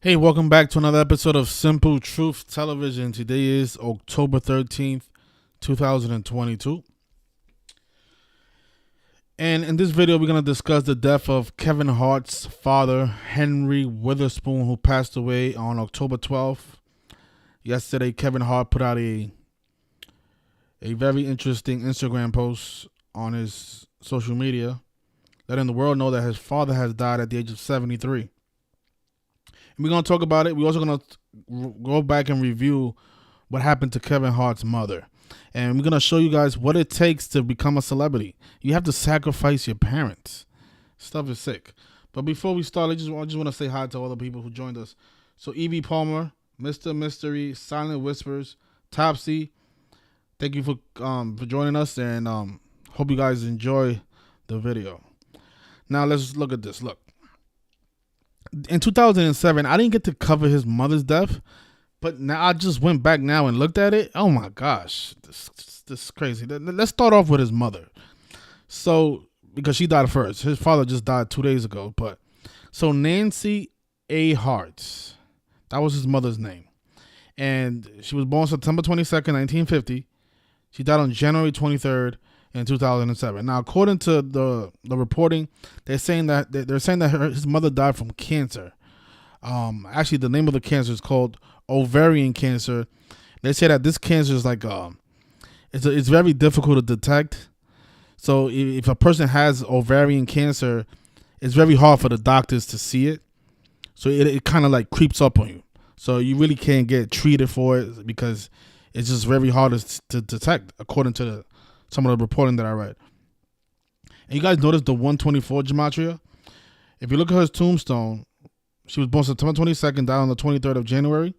Hey, welcome back to another episode of Simple Truth Television. Today is October 13th, 2022. And in this video, we're going to discuss the death of Kevin Hart's father, Henry Witherspoon, who passed away on October 12th. Yesterday, Kevin Hart put out a very interesting Instagram post on his social media, letting the world know that his father has died at the age of 73. And we're going to talk about it. We're also going to go back and review what happened to Kevin Hart's mother. And we're going to show you guys what it takes to become a celebrity. You have to sacrifice your parents. Stuff is sick. But before we start, I just want to say hi to all the people who joined us. So Evie Palmer, Mr. Mystery, Silent Whispers, Topsy, thank you for joining us, and hope you guys enjoy the video. Now let's look at this. Look. In 2007, I didn't get to cover his mother's death, but now I just went back now and looked at it. Oh my gosh, this is crazy. Let's start off with his mother. So, because she died first. His father just died 2 days ago. So Nancy A. Hart, that was his mother's name. And she was born September 22nd, 1950. She died on January 23rd in 2007. Now, according to the reporting, they're saying that his mother died from cancer. Actually, the name of the cancer is called ovarian cancer. They say that this cancer is like it's very difficult to detect. So if a person has ovarian cancer, it's very hard for the doctors to see it. So it kind of like creeps up on you. So you really can't get treated for it because it's just very hard to detect, according to some of the reporting that I read. And you guys notice the 124 gematria? If you look at her tombstone, she was born September 22nd, died on the 23rd of January,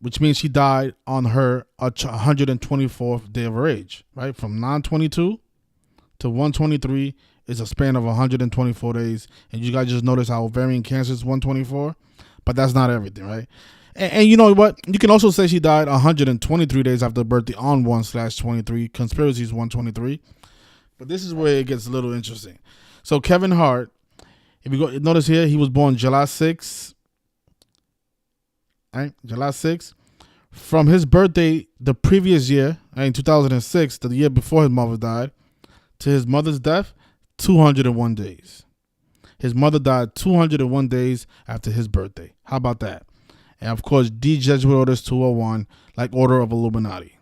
which means she died on her 124th day of her age, right? From 922 to 123 is a span of 124 days. And you guys just notice how ovarian cancer is 124, but that's not everything, right? And you know what? You can also say she died 123 days after birthday on 1/23. Conspiracies 123. But this is where it gets a little interesting. So Kevin Hart, if you go notice here, he was born July 6th. Right? July 6th. From his birthday the previous year, in 2006, the year before his mother died, to his mother's death, 201 days. His mother died 201 days after his birthday. How about that? And of course, D Jesuit Orders 201, like Order of Illuminati.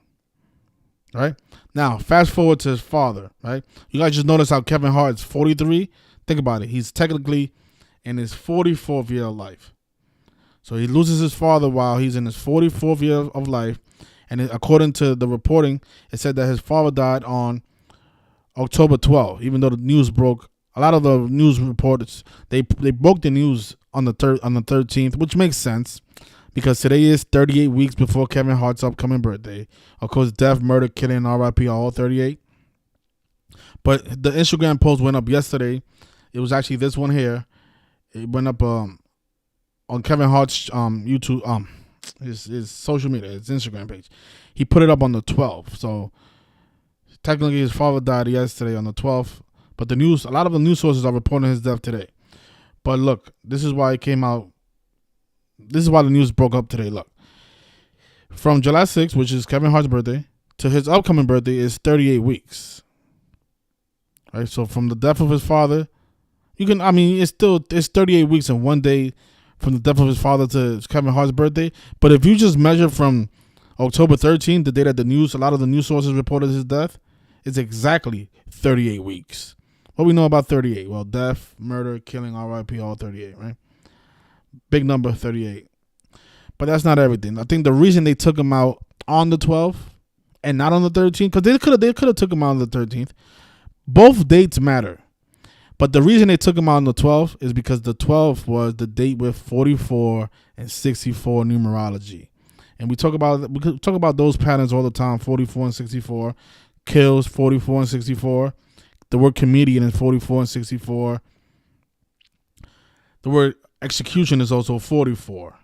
Right? Now, fast forward to his father, right? You guys just notice how Kevin Hart is 43. Think about it. He's technically in his 44th year of life. So he loses his father while he's in his 44th year of life. And according to the reporting, it said that his father died on October 12th, even though the news broke. A lot of the news reporters, they broke the news on the 13th, which makes sense because today is 38 weeks before Kevin Hart's upcoming birthday. Of course, death, murder, killing, and RIP are all 38. But the Instagram post went up yesterday. It was actually this one here. It went up on Kevin Hart's YouTube, his social media, his Instagram page. He put it up on the 12th. So technically, his father died yesterday on the 12th. But a lot of the news sources are reporting his death today. But look, this is why it came out. This is why the news broke up today. Look, from July 6th, which is Kevin Hart's birthday, to his upcoming birthday is 38 weeks. Right. So from the death of his father, it's 38 weeks and 1 day from the death of his father to Kevin Hart's birthday. But if you just measure from October 13th, the day that a lot of the news sources reported his death, it's exactly 38 weeks. What we know about 38? Well, death, murder, killing, RIP, all 38, right? Big number, 38. But that's not everything. I think the reason they took him out on the 12th and not on the 13th, because they could have took him out on the 13th. Both dates matter. But the reason they took him out on the 12th is because the 12th was the date with 44 and 64 numerology. And we talk about those patterns all the time, 44 and 64. Kills, 44 and 64. The word comedian is 44 and 64. The word execution is also 44.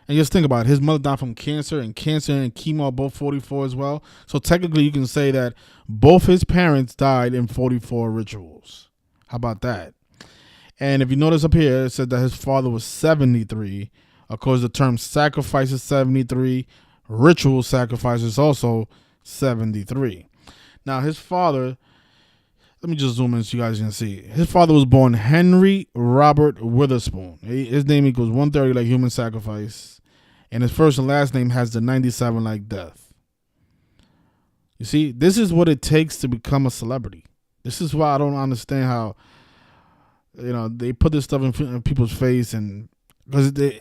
And just think about it. His mother died from cancer and chemo are both 44 as well. So technically you can say that both his parents died in 44 rituals. How about that? And if you notice up here, it said that his father was 73 Of course, the term sacrifice is 73. Ritual sacrifice is also 73. Now, his father, let me just zoom in so you guys can see. His father was born Henry Robert Witherspoon. His name equals 130 like human sacrifice. And his first and last name has the 97 like death. You see, this is what it takes to become a celebrity. This is why I don't understand how, they put this stuff in people's face, and because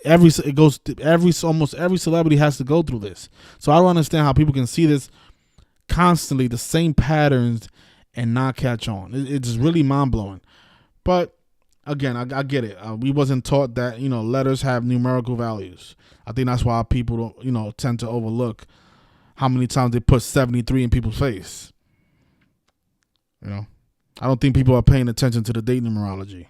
almost every celebrity has to go through this. So I don't understand how people can see this constantly, the same patterns, and not catch on. It's really mind blowing. But again, I get it. We wasn't taught that letters have numerical values. I think that's why people don't tend to overlook how many times they put 73 in people's face. I don't think people are paying attention to the date numerology.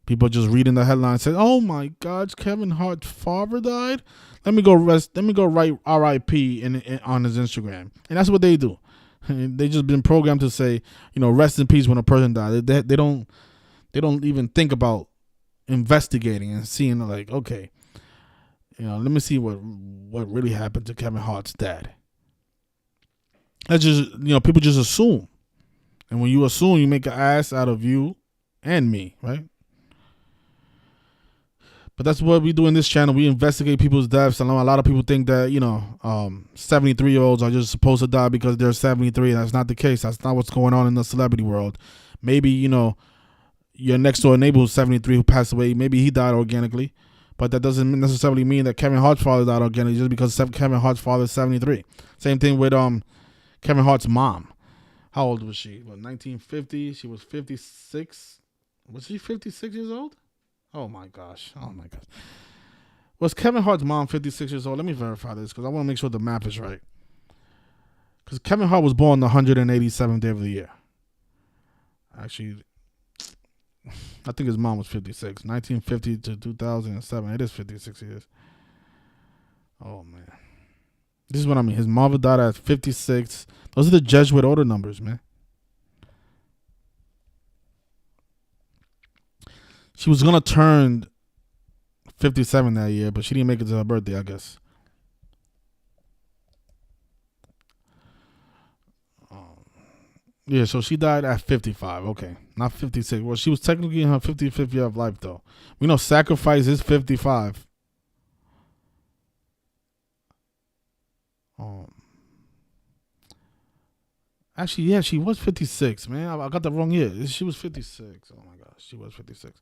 People are just reading the headline and say, "Oh my God, Kevin Hart's father died. Let me go write R.I.P. on his Instagram," and that's what they do. They just been programmed to say, rest in peace when a person died. They don't even think about investigating and seeing like, okay, let me see what really happened to Kevin Hart's dad. That's just people just assume, and when you assume, you make an ass out of you and me, right? But that's what we do in this channel. We investigate people's deaths. I know a lot of people think that 73-year-olds are just supposed to die because they're 73. That's not the case. That's not what's going on in the celebrity world. Maybe your next door neighbor who's 73 who passed away, maybe he died organically, but that doesn't necessarily mean that Kevin Hart's father died organically just because Kevin Hart's father is 73. Same thing with Kevin Hart's mom. How old was she? 1950. She was 56. Was she 56 years old? Oh my gosh. Was Kevin Hart's mom 56 years old? Let me verify this because I want to make sure the map is right. Because Kevin Hart was born the 187th day of the year. Actually, I think his mom was 56. 1950 to 2007. It is 56 years. Oh, man. This is what I mean. His mother died at 56. Those are the Jesuit order numbers, man. She was going to turn 57 that year, but she didn't make it to her birthday, I guess. Yeah, so she died at 55. Okay, not 56. Well, she was technically in her 55th year of life, though. We know sacrifice is 55. Actually, yeah, she was 56, man. I got the wrong year. She was 56. Oh, my gosh. She was 56.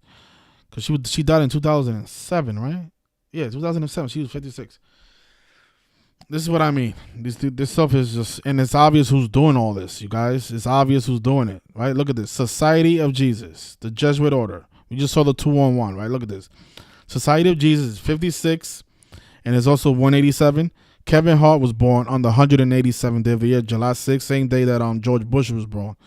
Because she died in 2007, right? Yeah, 2007. She was 56. This is what I mean. This stuff is just, and it's obvious who's doing all this, you guys. It's obvious who's doing it, right? Look at this. Society of Jesus, the Jesuit order. We just saw the 2-on-1, right? Look at this. Society of Jesus is 56, and it's also 187. Kevin Hart was born on the 187th day of the year, July 6th, same day that George Bush was born.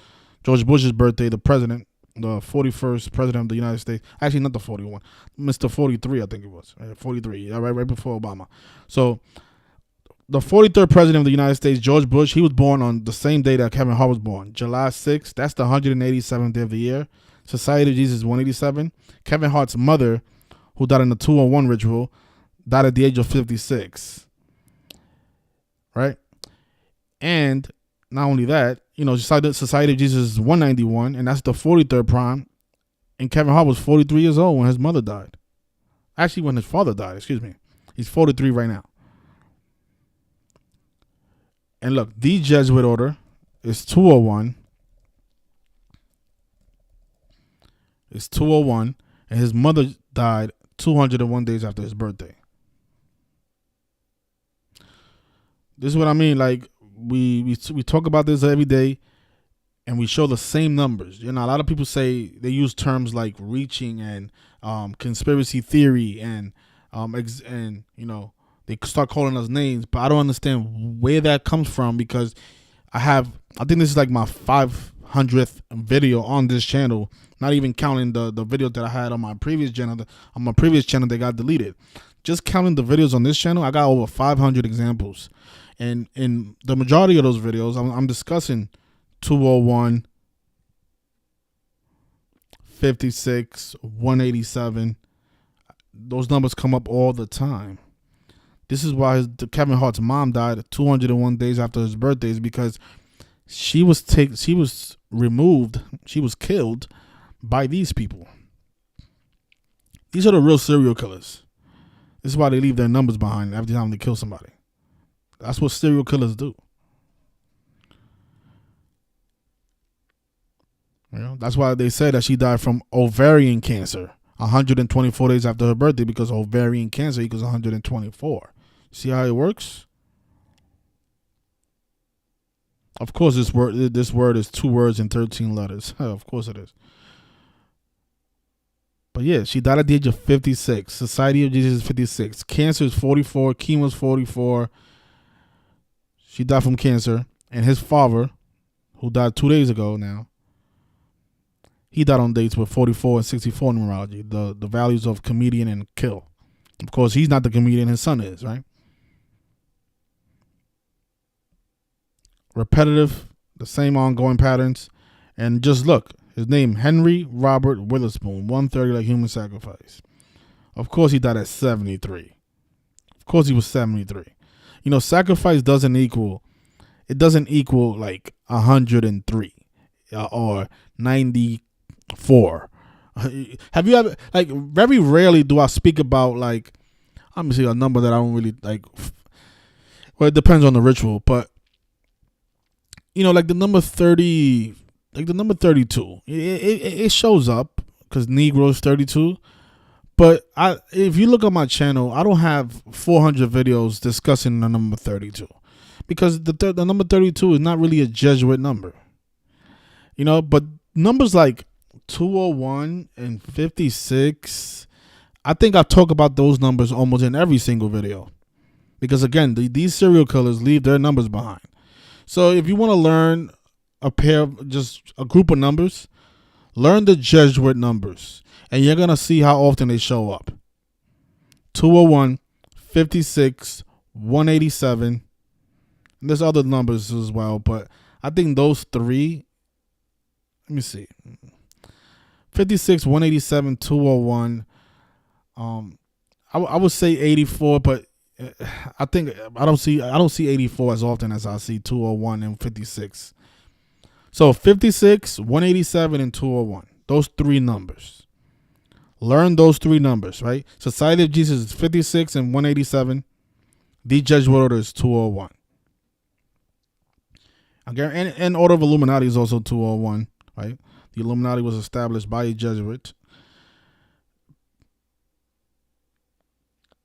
George Bush's birthday, the president, the 41st president of the United States. Actually, not the 41. Mr. 43, I think it was. 43, right before Obama. So the 43rd president of the United States, George Bush, he was born on the same day that Kevin Hart was born, July 6th. That's the 187th day of the year. Society of Jesus, 187. Kevin Hart's mother, who died in the 2-on-1 ritual, died at the age of 56. Right? And not only that, Society of Jesus is 191, and that's the 43rd prime. And Kevin Hart was 43 years old when his mother died. Actually, when his father died, excuse me. He's 43 right now. And look, the Jesuit order is 201. It's 201, and his mother died 201 days after his birthday. This is what I mean. Like we talk about this every day, and we show the same numbers. A lot of people say they use terms like reaching and conspiracy theory, and they start calling us names. But I don't understand where that comes from because I think this is like my 500th video on this channel. Not even counting the video that I had on my previous channel. On my previous channel, they got deleted. Just counting the videos on this channel, I got over 500 examples. And in the majority of those videos, I'm discussing 201, 56, 187. those numbers come up all the time. This is why Kevin Hart's mom died 201 days after his birthday, is because she was removed, she was killed by these people. These are the real serial killers. This is why they leave their numbers behind every time they kill somebody. That's what serial killers do. You know, that's why they say that she died from ovarian cancer 124 days after her birthday, because ovarian cancer equals 124. See how it works? Of course, this word is 2 words and 13 letters. Of course it is. But yeah, she died at the age of 56. Society of Jesus is 56. Cancer is 44. Chemo is 44. She died from cancer. And his father, who died 2 days ago now, he died on dates with 44 and 64 numerology, the values of comedian and kill. Of course, he's not the comedian, his son is, right? Repetitive, the same ongoing patterns. And just look, his name, Henry Robert Witherspoon, 130 like human sacrifice. Of course, he died at 73. Of course, he was 73. You know, sacrifice doesn't equal like 103 or 94. Have you ever, like, very rarely do I speak about, like, I'm going to say a number that I don't really like. Well, it depends on the ritual, but, you know, like the number 30, like the number 32, it shows up because Negroes 32. But if you look on my channel, I don't have 400 videos discussing the number 32 because the number 32 is not really a Jesuit number. You know, but numbers like 201 and 56, I think I talk about those numbers almost in every single video. Because again, these serial killers leave their numbers behind. So if you want to learn a group of numbers, learn the Jesuit numbers. And you're going to see how often they show up. 201, 56, 187. And there's other numbers as well. But I think those three, let me see. 56, 187, 201. I would say 84, but I think I don't see 84 as often as I see 201 and 56. So 56, 187, and 201. Those three numbers. Learn those three numbers, right? Society of Jesus is 56 and 187. The Jesuit Order is 201. Okay, and Order of Illuminati is also 201, right? The Illuminati was established by a Jesuit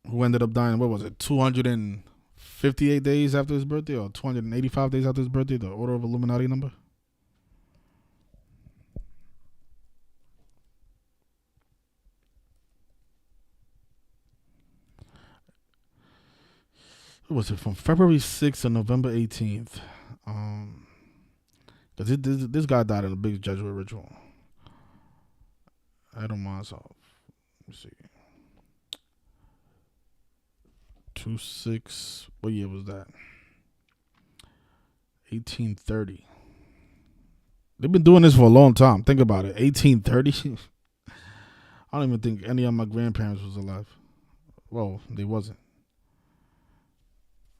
who ended up dying, what was it, 258 days after his birthday or 285 days after his birthday, the Order of Illuminati number? What was it, from February 6th to November 18th? Because this guy died in a big Jesuit ritual. I don't mind myself. Let me see. 26. What year was that? 1830. They've been doing this for a long time. Think about it. 1830. I don't even think any of my grandparents was alive. Well, they wasn't.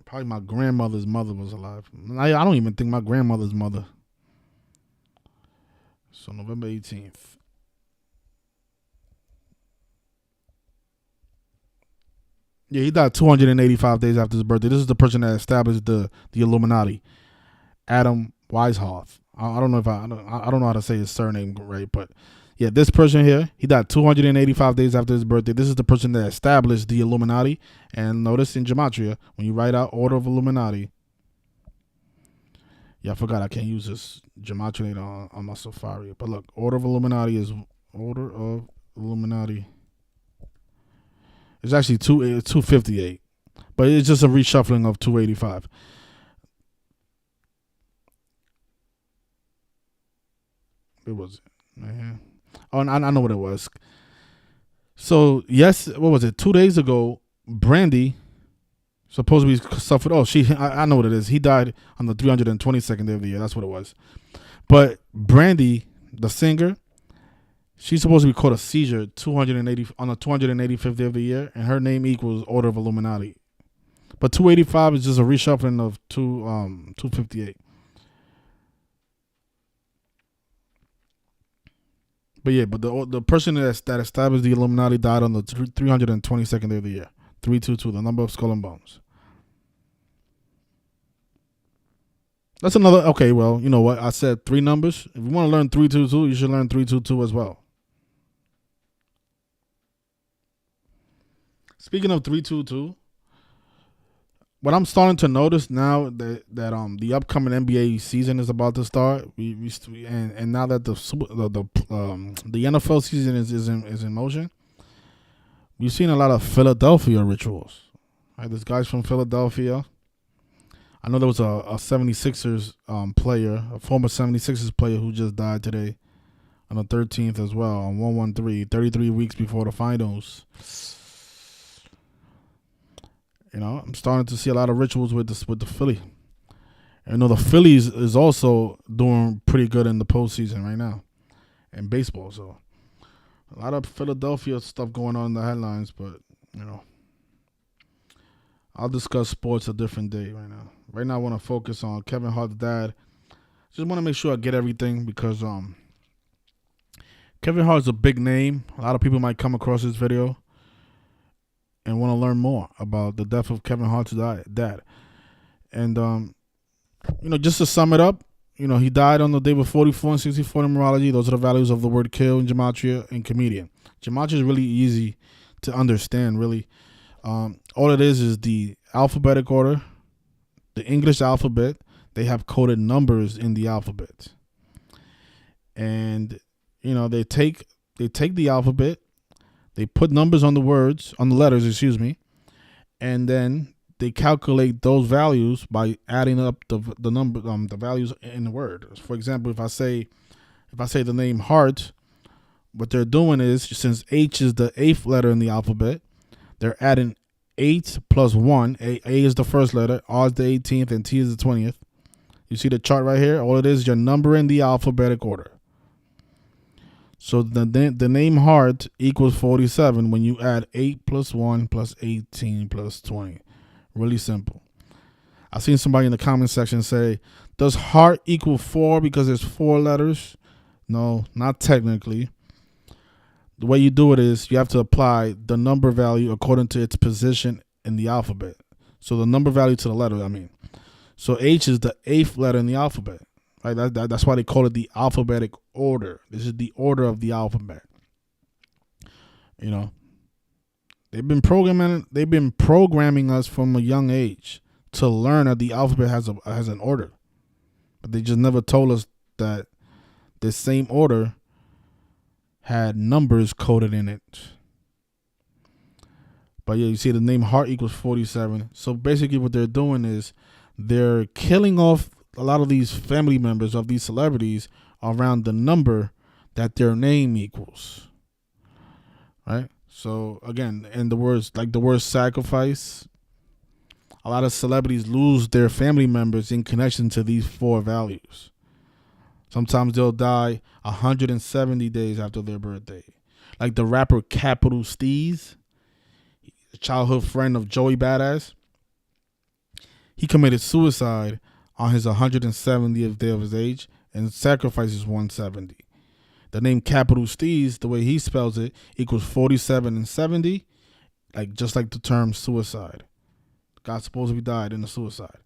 Probably my grandmother's mother was alive. I don't even think my grandmother's mother. So November 18th. Yeah, he died 285 days after his birthday. This is the person that established the Illuminati, Adam Weishaupt. I don't know if I don't know how to say his surname right, but yeah, this person here, he died 285 days after his birthday. This is the person that established the Illuminati. And notice in Gematria, when you write out Order of Illuminati, yeah, I forgot I can't use this Gematria on my Safari. But look, Order of Illuminati is Order of Illuminati. It's actually 258, but it's just a reshuffling of 285. It was it? Oh, I know what it was. So yes, what was it? 2 days ago, Brandy supposedly suffered. Oh, I know what it is. He died on the 322nd day of the year. That's what it was. But Brandy, the singer, She's supposed to be caught a seizure 280 on the 285th day of the year, and her name equals Order of Illuminati. But 285 is just a reshuffling of 258. But yeah, but the person that established the Illuminati died on the 322nd day of the year. 322, the number of skull and bones. That's another. Okay, well, you know what? I said 3 numbers. If you want to learn 322, you should learn 322 as well. Speaking of 322, what I'm starting to notice now that the upcoming NBA season is about to start, and now that the NFL season is in motion, we've seen a lot of Philadelphia rituals. Right, this guy's from Philadelphia. I know there was a 76ers player, a former 76ers player who just died today on the 13th as well, on 113, 33 weeks before the finals. You know, I'm starting to see a lot of rituals with the Philly. And I know the Phillies is also doing pretty good in the postseason right now in baseball. So a lot of Philadelphia stuff going on in the headlines, but you know, I'll discuss sports a different day right now. Right now I want to focus on Kevin Hart's dad. Just want to make sure I get everything because Kevin Hart's a big name. A lot of people might come across this video and want to learn more about the death of Kevin Hart's dad. And, you know, just to sum it up, you know, he died on the day with 44 and 64 numerology. Those are the values of the word kill in gematria and comedian. Gematria is really easy to understand, really. All it is the alphabetic order, the English alphabet. They have coded numbers in the alphabet. And, you know, they take the alphabet, they put numbers on the letters, and then they calculate those values by adding up the values in the word. For example, if I say the name Hart, what they're doing is, since H is the 8th letter in the alphabet, they're adding 8 plus 1. A is the first letter, R is the 18th, and T is the 20th. You see the chart right here? All it is your number in the alphabetic order. So the name Hart equals 47 when you add 8 plus 1 plus 18 plus 20. Really simple. I seen somebody in the comment section say, does Hart equal 4 because there's 4 letters? No, not technically. The way you do it is you have to apply the number value according to its position in the alphabet. So the number value to the letter, I mean. So H is the 8th letter in the alphabet. Right? That's why they call it the alphabetic order. This is the order of the alphabet. You know, they've been programming us from a young age to learn that the alphabet has an order, but they just never told us that this same order had numbers coded in it. But yeah, you see the name Hart equals 47. So basically, what they're doing is they're killing off a lot of these family members of these celebrities around the number that their name equals. Right? So again, in the words, like the word sacrifice, a lot of celebrities lose their family members in connection to these 4 values. Sometimes they'll die 170 days after their birthday. Like the rapper Capital Steez, a childhood friend of Joey Badass, he committed suicide on his 170th day of his age and sacrifices 170. The name Capital Steez, the way he spells it, equals 47 and 70, just like the term suicide. God supposedly died in a suicide.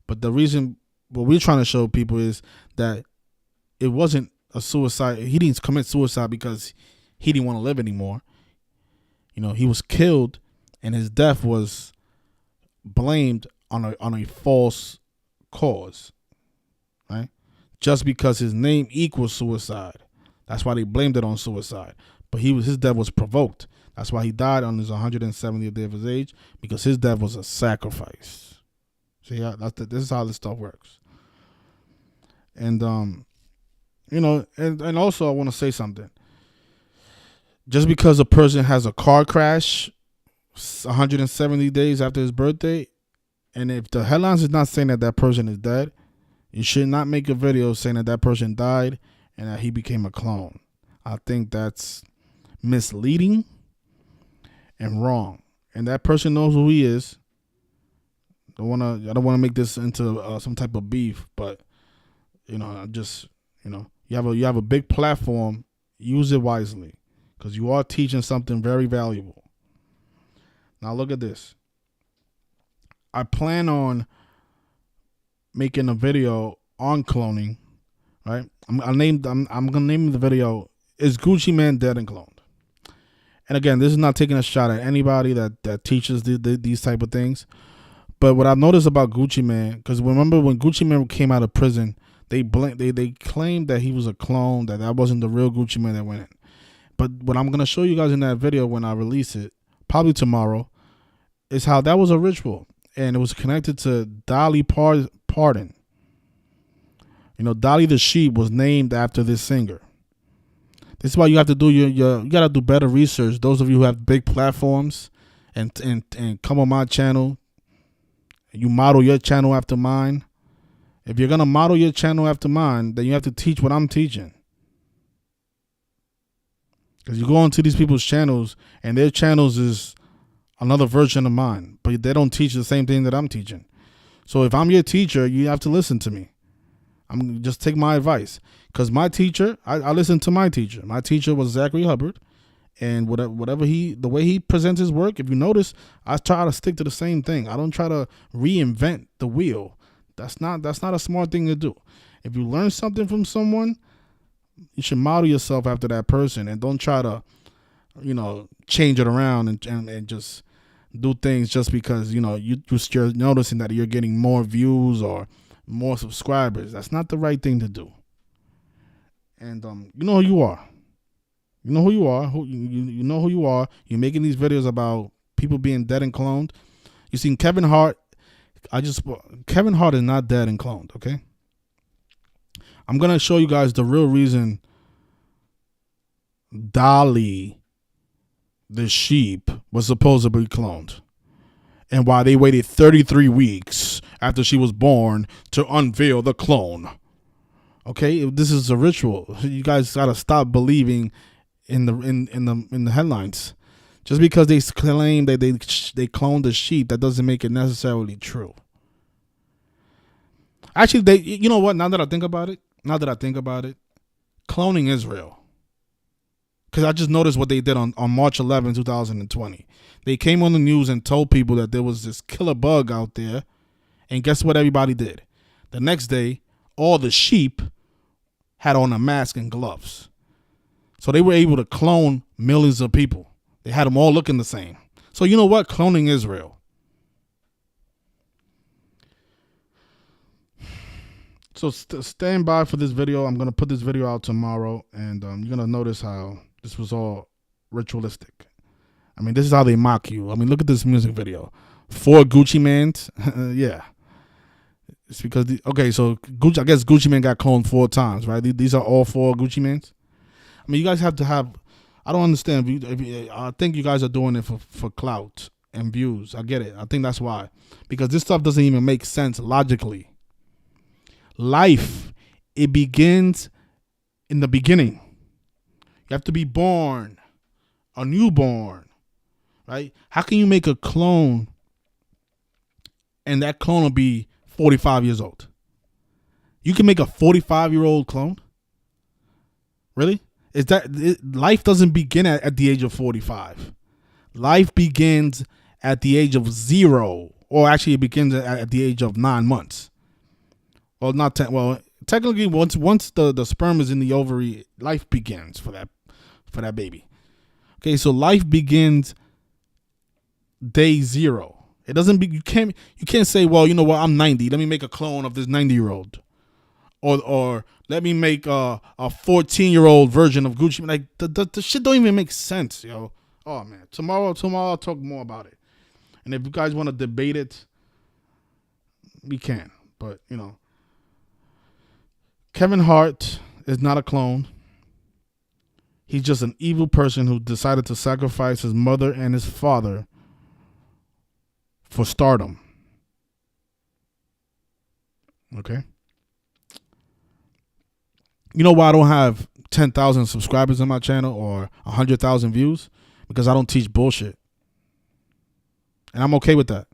But the reason, what we're trying to show people is that it wasn't a suicide. He didn't commit suicide because he didn't want to live anymore. You know, he was killed and his death was blamed on a false cause, right? Just because his name equals suicide. That's why they blamed it on suicide. But his death was provoked. That's why he died on his 170th day of his age, because his death was a sacrifice. See, this is how this stuff works. And you know, and also I want to say something. Just because a person has a car crash 170 days after his birthday, and if the headlines is not saying that that person is dead, you should not make a video saying that that person died and that he became a clone. I think that's misleading and wrong. And that person knows who he is. I don't wanna make this into some type of beef, but I just you have a big platform. Use it wisely, because you are teaching something very valuable. Now look at this. I plan on making a video on cloning. Right? I'm gonna name the video "Is Gucci Man Dead and Cloned?" And again, this is not taking a shot at anybody that teaches these type of things. But what I've noticed about Gucci Man, because remember when Gucci Man came out of prison, they claimed that he was a clone, that wasn't the real Gucci Man that went in. But what I'm gonna show you guys in that video when I release it, probably tomorrow, is how that was a ritual, and it was connected to Dolly Parton. Dolly the sheep was named after this singer. This is why you have to do you gotta do better research. Those of you who have big platforms and come on my channel, you model your channel after mine. If you're gonna model your channel after mine, then you have to teach what I'm teaching. Because you go onto these people's channels and their channels is another version of mine, but they don't teach the same thing that I'm teaching. So if I'm your teacher, you have to listen to me. I'm just take my advice, because my teacher, I listened to my teacher. My teacher was Zachary Hubbard, and the way he presents his work, if you notice, I try to stick to the same thing. I don't try to reinvent the wheel. That's not a smart thing to do. If you learn something from someone, you should model yourself after that person, and don't try to, change it around and just do things just because you're noticing that you're getting more views or more subscribers. That's not the right thing to do. And you know who you are. You know who you are. You know who you are. You're making these videos about people being dead and cloned. You seen Kevin Hart. Kevin Hart is not dead and cloned. Okay. I'm gonna show you guys the real reason Dolly the sheep was supposed to be cloned, and why they waited 33 weeks after she was born to unveil the clone. Okay, this is a ritual. You guys gotta stop believing in the headlines. Just because they claim that they cloned the sheep, that doesn't make it necessarily true. Actually, you know what? Now that I think about it, cloning is real. Because I just noticed what they did on March 11, 2020. They came on the news and told people that there was this killer bug out there. And guess what everybody did? The next day, all the sheep had on a mask and gloves. So they were able to clone millions of people. They had them all looking the same. So you know what? Cloning is real. So stand by for this video. I'm going to put this video out tomorrow. And you're going to notice how this was all ritualistic. I mean, this is how they mock you. I mean, look at this music video. 4 Gucci Mans. Yeah. It's because, so I guess Gucci Man got cloned 4 times, right? These are all 4 Gucci Mans. I mean, you guys have to have, I don't understand. I think you guys are doing it for clout and views. I get it. I think that's why. Because this stuff doesn't even make sense logically. Life, it begins in the beginning. You have to be born, a newborn, right? How can you make a clone and that clone will be 45 years old? You can make a 45-year-old clone? Really? Life doesn't begin at the age of 45. Life begins at the age of 0, or actually it begins at the age of 9 months. Well, technically once the sperm is in the ovary, life begins for that baby. Okay, so life begins day 0. It doesn't you can't say, well, you know what, I'm 90. Let me make a clone of this 90-year-old. Or let me make a 14-year-old version of Gucci. Like the shit don't even make sense, yo. Oh man. Tomorrow I'll talk more about it. And if you guys want to debate it, we can. But Kevin Hart is not a clone. He's just an evil person who decided to sacrifice his mother and his father for stardom. Okay? You know why I don't have 10,000 subscribers on my channel or 100,000 views because I don't teach bullshit. And I'm okay with that.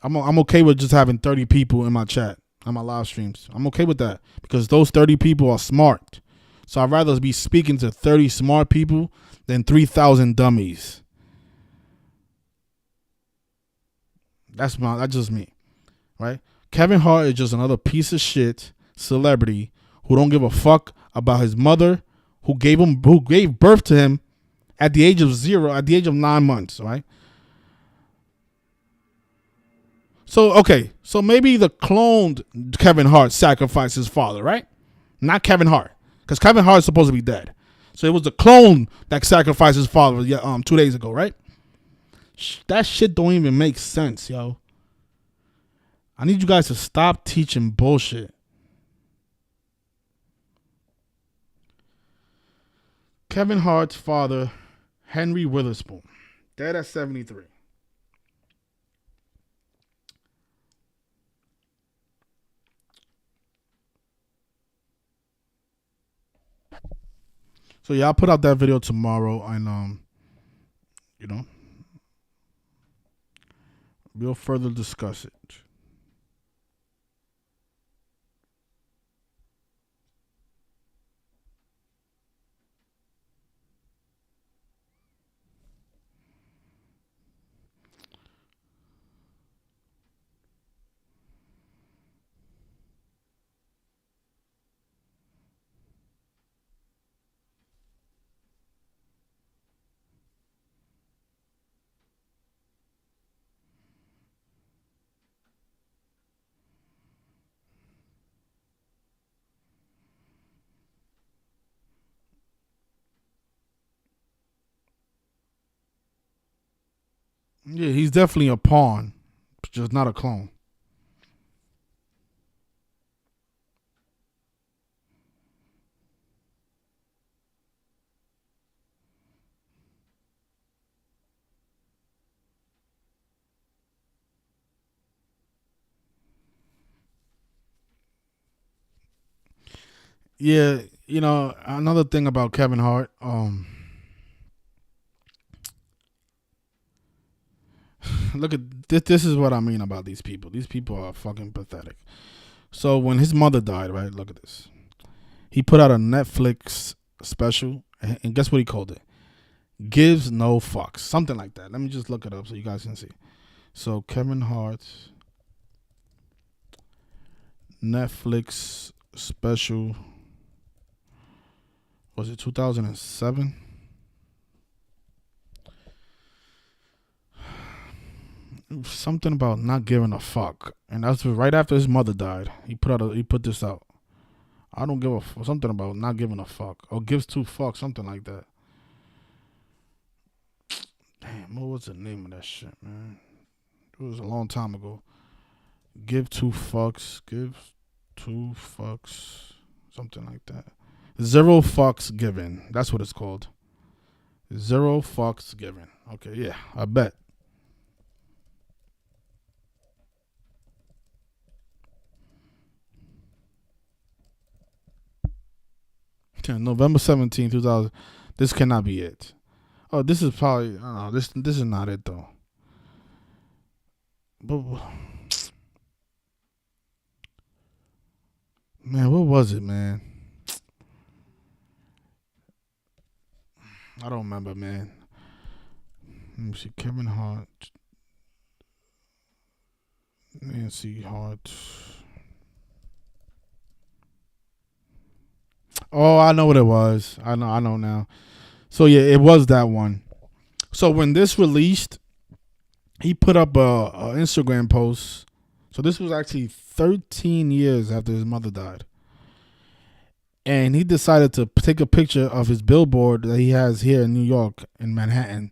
I'm okay with just having 30 people in my chat on my live streams. I'm okay with that because those 30 people are smart. So I'd rather be speaking to 30 smart people than 3,000 dummies. That's just me, right? Kevin Hart is just another piece of shit celebrity who don't give a fuck about his mother, who gave birth to him at the age of 9 months, right? So maybe the cloned Kevin Hart sacrificed his father, right? Not Kevin Hart, because Kevin Hart is supposed to be dead. So it was the clone that sacrificed his father 2 days ago, right? That shit don't even make sense, yo. I need you guys to stop teaching bullshit. Kevin Hart's father, Henry Witherspoon, dead at 73. So yeah, I'll put out that video tomorrow, and we'll further discuss it. Yeah, he's definitely a pawn, just not a clone. Yeah, another thing about Kevin Hart, look at this. This is what I mean about these people. These people are fucking pathetic. So when his mother died, right? Look at this. He put out a Netflix special, and guess what he called it? Gives no fucks, something like that. Let me just look it up so you guys can see. So Kevin Hart's Netflix special, was it 2007? Something about not giving a fuck, and that's right after his mother died. He put this out. I don't give a something about not giving a fuck, or gives two fucks, something like that. Damn, what was the name of that shit, man? It was a long time ago. Give two fucks, something like that. Zero fucks given. That's what it's called. Zero fucks given. Okay, yeah, I bet. November 17, 2000. This cannot be it. Oh, this is probably, I don't know, this is not it though. But man, what was it, man? I don't remember, man. Let me see. Kevin Hart, Nancy Hart. Oh, I know what it was. I know now. So yeah, it was that one. So when this released, he put up a Instagram post. So this was actually 13 years after his mother died. And he decided to take a picture of his billboard that he has here in New York, in Manhattan.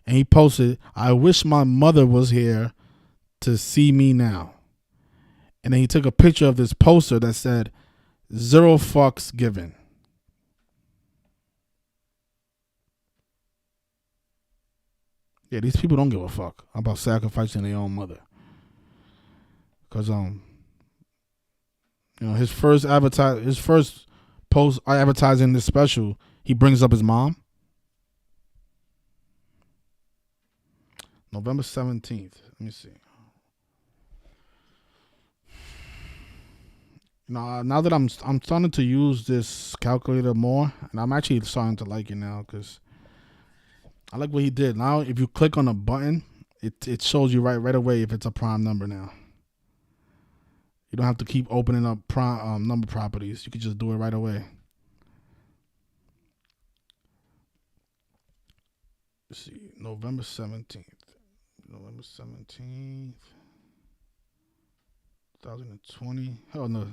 And he posted, "I wish my mother was here to see me now." And then he took a picture of this poster that said, "Zero fucks given." Yeah, these people don't give a fuck about sacrificing their own mother. Cause his first post advertising this special, he brings up his mom. November 17th. Let me see. Now that I'm starting to use this calculator more, and I'm actually starting to like it now because I like what he did. Now, if you click on a button, it shows you right away if it's a prime number now. You don't have to keep opening up prime number properties. You can just do it right away. Let's see, November 17th. November 17th, 2020. Oh, no.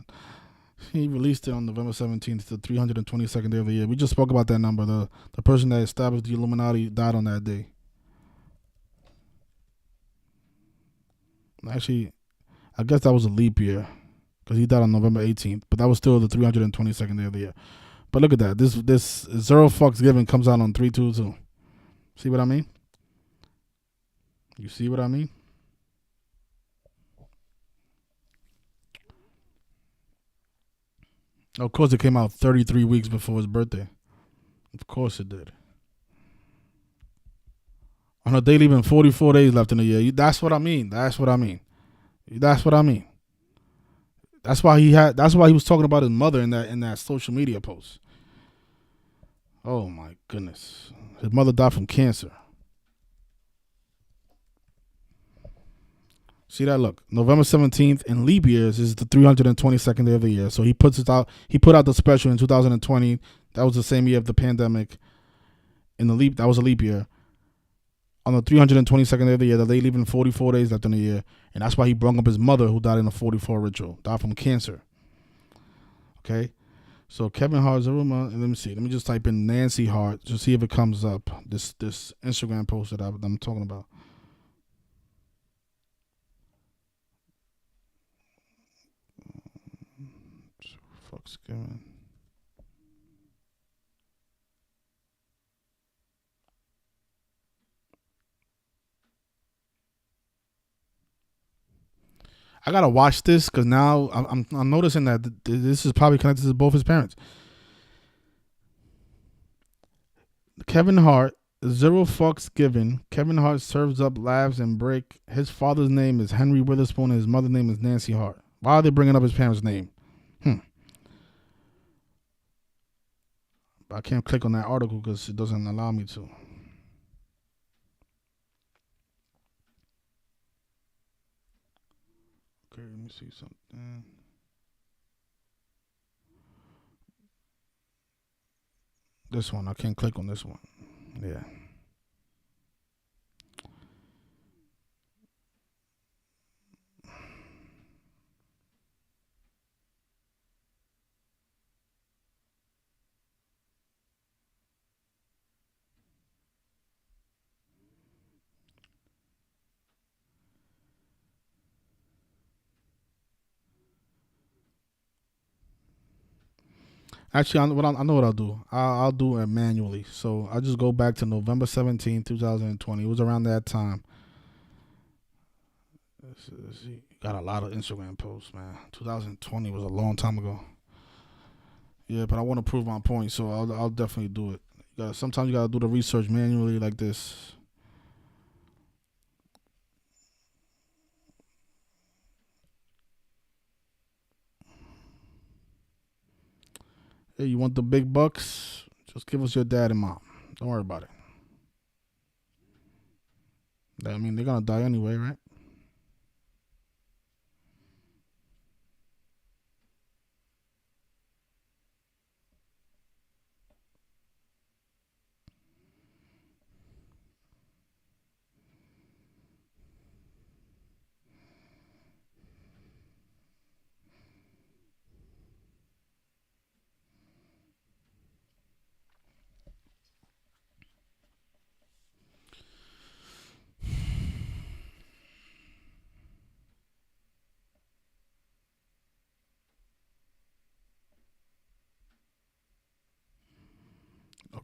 He released it on November 17th, the 322nd day of the year. We just spoke about that number. The person that established the Illuminati died on that day. Actually, I guess that was a leap year because he died on November 18th, but that was still the 322nd day of the year. But look at that. This Zero Fucks Given comes out on 3/22. See what I mean? You see what I mean? Of course, it came out 33 weeks before his birthday. Of course it did. On a day leaving 44 days left in the year. That's what I mean. That's what I mean. That's what I mean. That's why he was talking about his mother in that social media post. Oh my goodness. His mother died from cancer. See that? Look, November 17th in leap years is the 322nd day of the year. So he put out the special in 2020. That was the same year of the pandemic. That was a leap year. On the 322nd day of the year, they leaving 44 days left in the year, and that's why he brought up his mother, who died in a 44 ritual, died from cancer. Okay, so Kevin Hart, let me see. Let me just type in Nancy Hart to see if it comes up. This Instagram post that I'm talking about. Fuck's going. I gotta watch this because now I'm noticing that this is probably connected to both his parents. Kevin Hart, Zero Fucks Given. Kevin Hart serves up laughs and break. His father's name is Henry Witherspoon and his mother's name is Nancy Hart. Why are they bringing up his parents' name? I can't click on that article because it doesn't allow me to. Okay, let me see something. This one, I can't click on this one. Yeah. Actually, I know what I'll do. I'll do it manually. So I'll just go back to November 17, 2020. It was around that time. Let's see. Got a lot of Instagram posts, man. 2020 was a long time ago. Yeah, but I want to prove my point, so I'll definitely do it. Sometimes you gotta do the research manually like this. Hey, you want the big bucks? Just give us your dad and mom. Don't worry about it. I mean, they're gonna die anyway, right?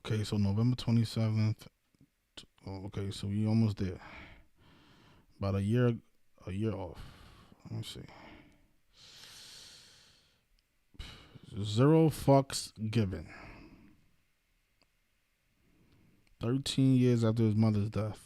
Okay, so November 27th. Oh, okay, so we almost there. About a year off. Let me see. Zero fucks given. 13 years after his mother's death.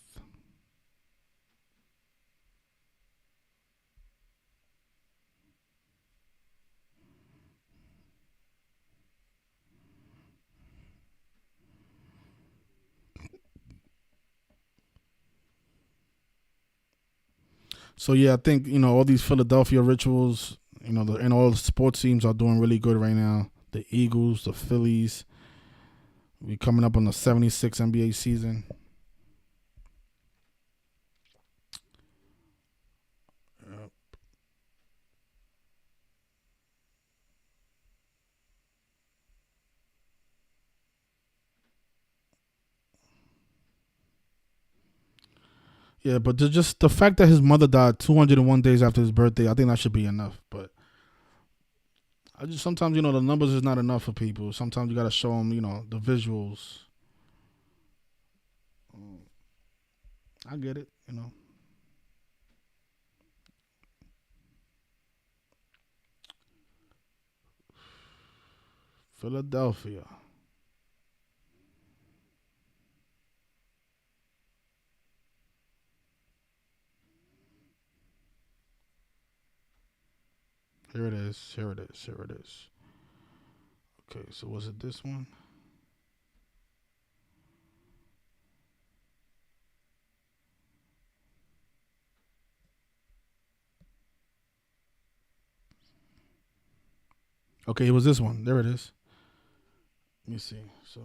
So yeah, I think all these Philadelphia rituals, and all the sports teams are doing really good right now. The Eagles, the Phillies. We coming up on the 76 NBA season. Yeah, but just the fact that his mother died 201 days after his birthday, I think that should be enough. But sometimes the numbers is not enough for people. Sometimes you gotta show them the visuals. I get it. Philadelphia. Here it is. Here it is. Here it is. Okay, so was it this one? Okay, it was this one. There it is. Let me see. So,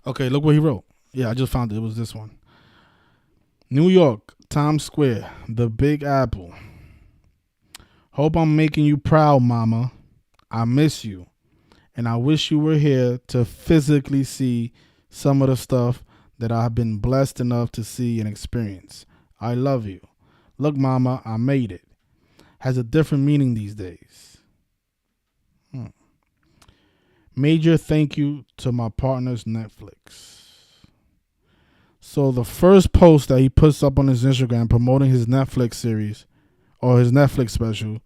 okay, look what he wrote. Yeah, I just found it. It was this one. New York, Times Square, the Big Apple. Hope I'm making you proud, Mama. I miss you. And I wish you were here to physically see some of the stuff that I've been blessed enough to see and experience. I love you. Look, Mama, I made it. Has a different meaning these days. Major thank you to my partners, Netflix. So the first post that he puts up on his Instagram promoting his Netflix series or his Netflix special,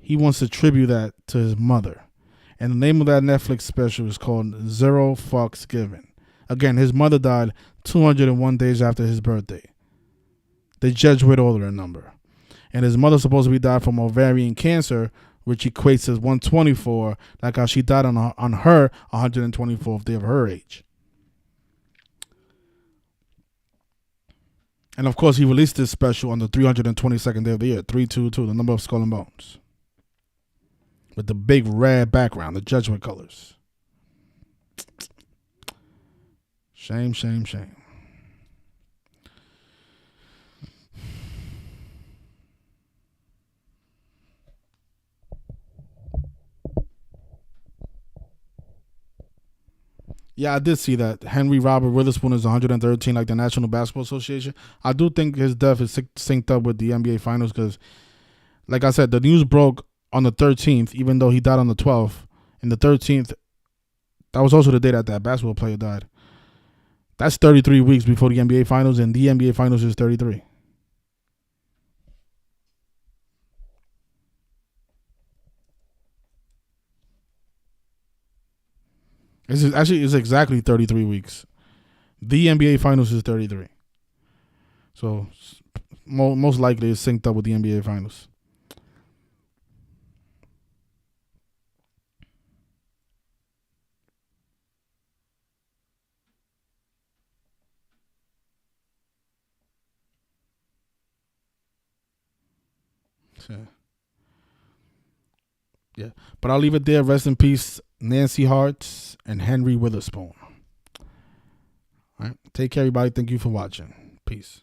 he wants to tribute that to his mother. And the name of that Netflix special is called Zero Fucks Given. Again, his mother died 201 days after his birthday. The Jesuit order number. And his mother supposedly died from ovarian cancer, which equates as 124, like how she died on her 124th day of her age. And of course, he released this special on the 322nd day of the year, 322, the number of skull and bones, with the big red background, the Jesuit colors. Shame, shame, shame. Yeah, I did see that. Henry Robert Witherspoon is 113, like the National Basketball Association. I do think his death is synced up with the NBA Finals because, like I said, the news broke on the 13th, even though he died on the 12th. And the 13th, that was also the day that basketball player died. That's 33 weeks before the NBA Finals, and the NBA Finals is 33. It's exactly 33 weeks. The NBA Finals is 33. So most likely it's synced up with the NBA Finals. Yeah. But I'll leave it there. Rest in peace, Nancy Hart and Henry Witherspoon. All right. Take care, everybody. Thank you for watching. Peace.